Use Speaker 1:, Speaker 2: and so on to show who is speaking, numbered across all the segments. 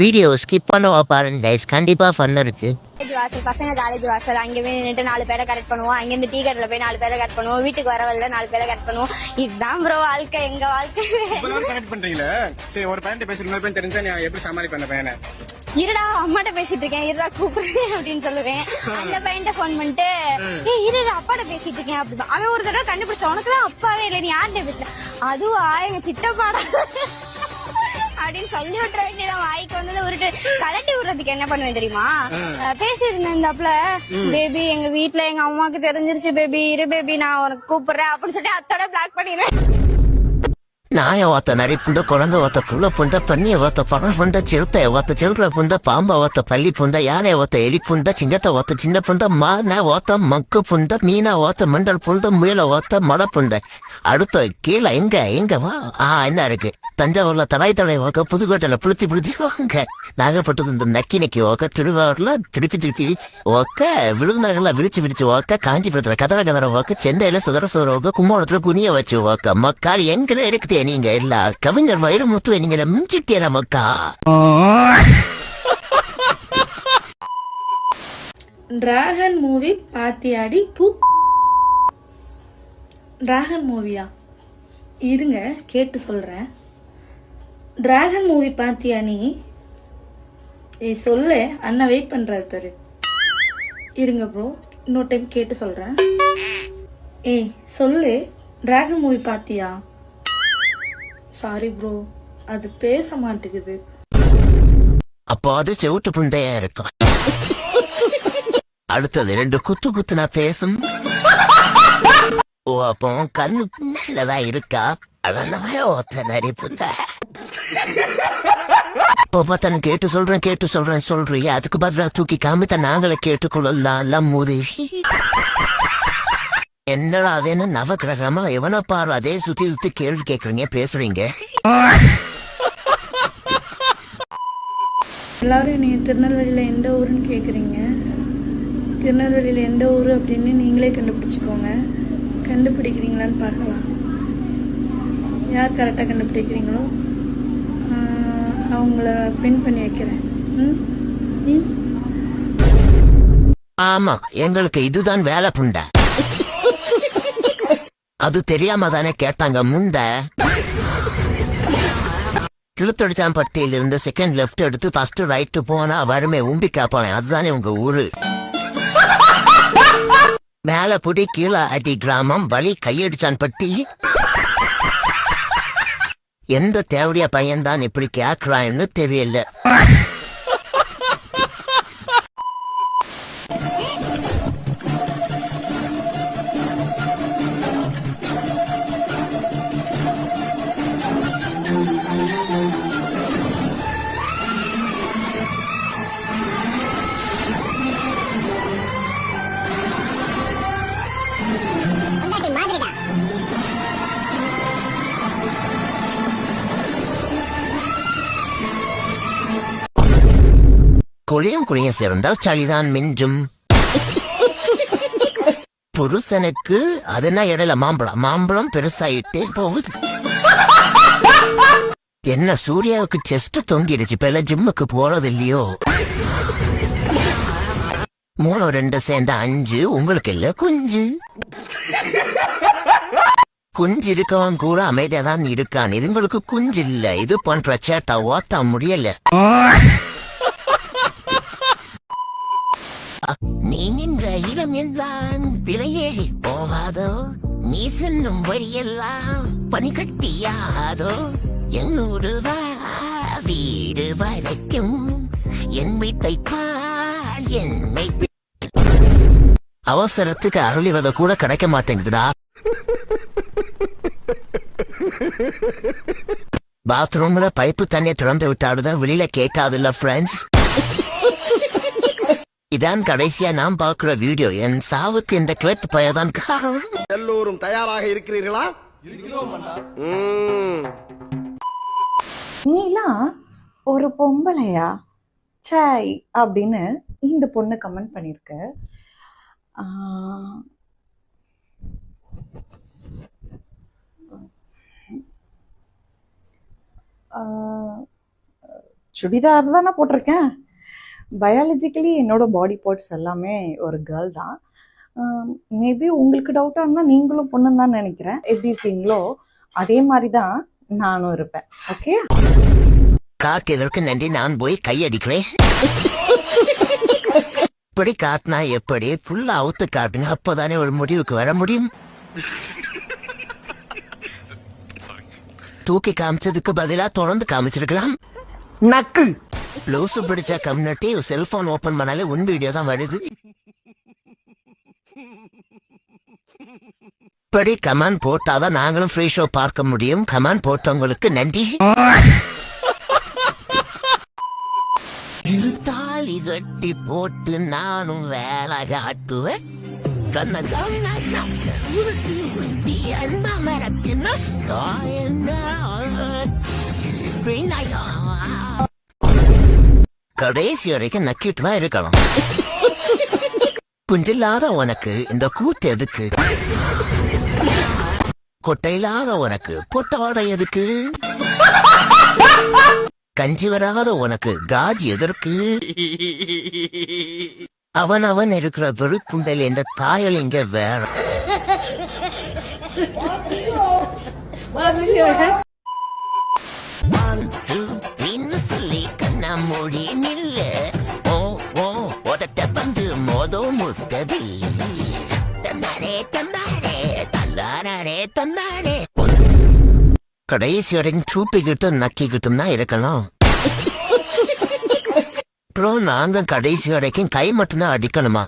Speaker 1: Video skip பண்ணவா பாருங்க guys, கண்டிப்பா ஃபன் இருக்கு.
Speaker 2: வாசல் பசங்க காலேஜ் வாசல் அங்கே போய் நின்றுட்டு 4 பேரை கரெக்ட் பண்ணுவோம். அங்கேருந்து டீ கடையில போய் 4 பேரை கரெக்ட் பண்ணுவோம். வீட்டுக்கு வர வரல 4 பேரை கரெக்ட் பண்ணுவோம். இதுதான் ப்ரோ வாழ்க்கை, எங்க வாழ்க்கை.
Speaker 3: கரெக்ட் பண்றீங்களா? சரி, ஒரு பையன் பேசி இன்னொரு பையன் தெரிஞ்சா நான் எப்படி சமாளிப்பேன் அந்த பையனை?
Speaker 2: இருடா அம்மாட்ட பேசிட்டு இருக்கேன், இருடா கூப்பிடுறேன் அப்படின்னு சொல்லுவேன். அந்த பையன்ட்ட போன் பண்ணிட்டு இருடா அப்பாட்ட பேசிட்டு இருக்கேன் அப்படிதான். அவன் ஒரு தடவை கண்டுபிடிச்ச, உனக்குதான் அப்பாவே இல்லை, நீ யார்கிட்ட பேசுற? அதுவா எங்க சித்தப்பாடா அப்படின்னு சொல்லி விட்டுற வேண்டியதான். வாய்க்கு வந்ததை உருட்டு கலட்டி விடுறதுக்கு என்ன பண்ணுவேன் தெரியுமா? பேசியிருந்தேன் இந்தாப்புல, பேபி எங்க வீட்டுல எங்க அம்மாவுக்கு தெரிஞ்சிருச்சு பேபி, இரு பேபி நான் உனக்கு கூப்பிடுறேன் அப்படின்னு சொல்லிட்டு அத்தோட பிளாக் பண்ணிடுறேன்.
Speaker 1: நாயை ஓத்த நரி புண்ட, குழந்தை ஓத்த குள்ள புண்ட, பன்னியை ஓத்த பணம் புண்ட, சிறுத்தை ஓத்த சில்ற புண்ட, பாம்பை ஓத்த பள்ளி புண்ட, யானை ஓத்த எலி புண்ட, சிங்கத்தை ஓத்த சின்ன புண்ட, மான ஓத்த மக்கு புண்ட, மீனா ஓத்த மண்டல் புண்ட, முயல ஓத்த மட புண்ட. அடுத்த கீழே எங்க வா என்ன இருக்கு? தஞ்சாவூர்ல தலை ஓக்க, புதுக்கோட்டையில புளுத்தி ஓக்க, நாகப்பட்டது இந்த நக்கி ஓக்க, திருவாரூர்ல திருப்பி ஓக்க, விருதுநகர்ல விரிச்சு ஓக்க, காஞ்சிபுரத்துல கதற ஓக்க, சென்னையில சுதர ஓக்க, கும்போணத்துல குனிய வச்சு ஓக்க. மக்கள் எங்க இருக்குது நீங்க எல்லா கவிஞர் வைரமுத்துவை நீங்க மிஞ்சிட்டீர மக்கா.
Speaker 4: டிராகன் மூவி பாத்தியாடி பூ? டிராகன் மூவியா? இருங்க கேட்டு சொல்றேன். டிராகன் மூவி பாத்தியா நீ? சொல்லு, அண்ணா வெயிட் பண்றாரு பாரு. இருங்க ப்ரோ, இன்னொரு டைம் கேட்டு சொல்றேன். சொல்லு, டிராகன் மூவி பாத்தியா? சாரி ப்ரோ, அது பேச மாட்டேங்குது.
Speaker 1: அப்போ அது செவுட்டு புண்டையா இருக்கும். அடுத்தது 2 குத்து நான் பேசும். ஓ, அப்போ கண்ணு நல்லதான் இருக்கா? அதான் ஓத்த நரி புண்ட. பார்த்தா கேட்டு சொல்றேன் சொல்றியா? அதுக்கு பதிலா தூக்கி காமித்த நாங்களே கேட்டுக்கொள்ளலாம் உதவி. என்னடா அது என்ன நவகிரகமா? எவனை பாரு அதே சுத்தி கேள்வி கேக்குறீங்க, பேசுறீங்க.
Speaker 4: எல்லாரும் நீங்க திருநெல்வேலியில எந்த ஊருன்னு கேக்குறீங்க. திருநெல்வேலியில எந்த ஊரு அப்படின்னு நீங்களே கண்டுபிடிச்சுக்கோங்க. கண்டுபிடிக்கிறீங்களான்னு பார்க்கலாம். யார் கரெக்டாக கண்டுபிடிக்கிறீங்களோ அவங்கள பின் பண்ணி வைக்கிறேன்.
Speaker 1: ஆமா, எங்களுக்கு இதுதான் வேலை புண்ட. அது தெரியாம தானே கேட்டாங்க முண்ட. கிழுத்தொடிச்சாம்பட்டியில இருந்து செகண்ட் லெஃப்ட் எடுத்து ஃபர்ஸ்ட் ரைட் போனா வருமே உம்பிக்கா போனேன். அதுதானே உங்க ஊரு. மேல புடி கீழே அடி கிராமம் வழி கையடிச்சான்பட்டி. எந்த தேவடியா பையன்தான் இப்படி கேக்குறான்னு தெரியல. குளியும் சேர்ந்தால் சளிதான் மிஞ்சும். புருஷனுக்கு அதுனா இடையில மாம்பழம் பெருசாயிட்டே போகுது. என்ன சூர்யாவுக்கு செஸ்ட் தொங்கிடுச்சு, இப்ப ஜிம்முக்கு போறது இல்லையோ? 3 2 சேர்ந்த 5, உங்களுக்கு இல்ல குஞ்சு. குஞ்சு இருக்கவன் கூட அமைதியா தான் இருக்கான். இதுங்களுக்கு குஞ்சு இல்ல. இது போன்ற சேட்டா ஓத்த முடியல. நீ நின்ற இடம் எல்லாம் விலையேறி போகாதோ, நீ செல்லும் வழியெல்லாம் பனிக்கட்டியாதோ, என்னோடு வீடு வரைக்கும் என் வீட்டை பார் என்னை. அவசரத்துக்கு அருளிவத கூட கிடைக்க மாட்டேங்குதுடா. பாத்ரூம்ல பைப்பு தண்ணியை திறந்து விட்டாடுதான் வெளியில கேட்காதுல்ல ஃப்ரெண்ட்ஸ். இதான் கடைசியா நாம் பார்க்கிற வீடியோ. என் சாவுக்கு இந்த கிளிப் பயதான் காரணம்.
Speaker 5: எல்லோரும் தயாராக இருக்கிறீர்களா?
Speaker 6: நீலாம் ஒரு பொம்பளையா சாய் அப்படின்னு இந்த பொண்ணு கமெண்ட் பண்ணிருக்க. சுடிதார் தானே போட்டிருக்கேன். பயாலஜிக்கலி என்னோட பாடி பார்ட்ஸ் எல்லாமே ஒரு கேர்ள் தான். மேபி உங்களுக்கு டவுட்டாக இருந்தால் நீங்களும் பொண்ணுன்னு தான் நினைக்கிறேன். எப்படி இருக்கீங்களோ அதே மாதிரி தான் நானும் இருப்பேன். ஓகே,
Speaker 1: காக்கு எதற்கு நன்றி, நான் போய் கையடிக்கிறேன். இப்படி காட்டினா எப்படி? ஃபுல்லா அவுத்து காட்டுங்க, அப்போதானே ஒரு முடிவுக்கு வர முடியும். தூக்கி காமிச்சதுக்கு பதிலா தொடர்ந்து காமிச்சிருக்கலாம்.
Speaker 5: நக்கு
Speaker 1: லூசு பிடிச்ச கம்யூனிட்டி செல்போன் ஓபன் பண்ணாலே உன் வீடியோ தான் வருது. இப்படி கமெண்ட் போட்டாதான் நாங்களும் ஃப்ரீ ஷோ பார்க்க முடியும். கமெண்ட் போட்டவங்களுக்கு நன்றி. இருத்தாலி கட்டி போட்டு நானும் வேலை காட்டுவேன். கடைசி வரைக்கும் நக்கிட்டு தான் இருக்கணும். குஞ்சில்லாத உனக்கு இந்த கூத்து எதுக்கு? கொட்டையில்லாத உனக்கு பொட்டவாடை எதுக்கு? கஞ்சி வராத உனக்கு காஜி எதற்கு? அவன் இருக்கிற வெறுக்குண்டல் என்ற தாயல் இங்க வேற. சொல்லி கண்ணா மொழி நில்ல. ஓ ஓ உதட்ட பந்து மோதோ முஸ்தபி தந்தானே தந்தானே தந்தானே தந்தானே. கடைசி வரைக்கும் சூப்பிக்கிட்டும் நக்கிக்கிட்டும் தான் இருக்கணும். அப்புறம் நாங்க கடைசி வரைக்கும் கை மட்டும்தான் அடிக்கணுமா?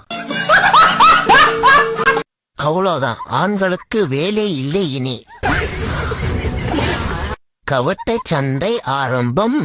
Speaker 1: அவ்வளவுதான், ஆண்களுக்கு வேலை இல்லை இனி. கவட்டை சண்டை ஆரம்பம்.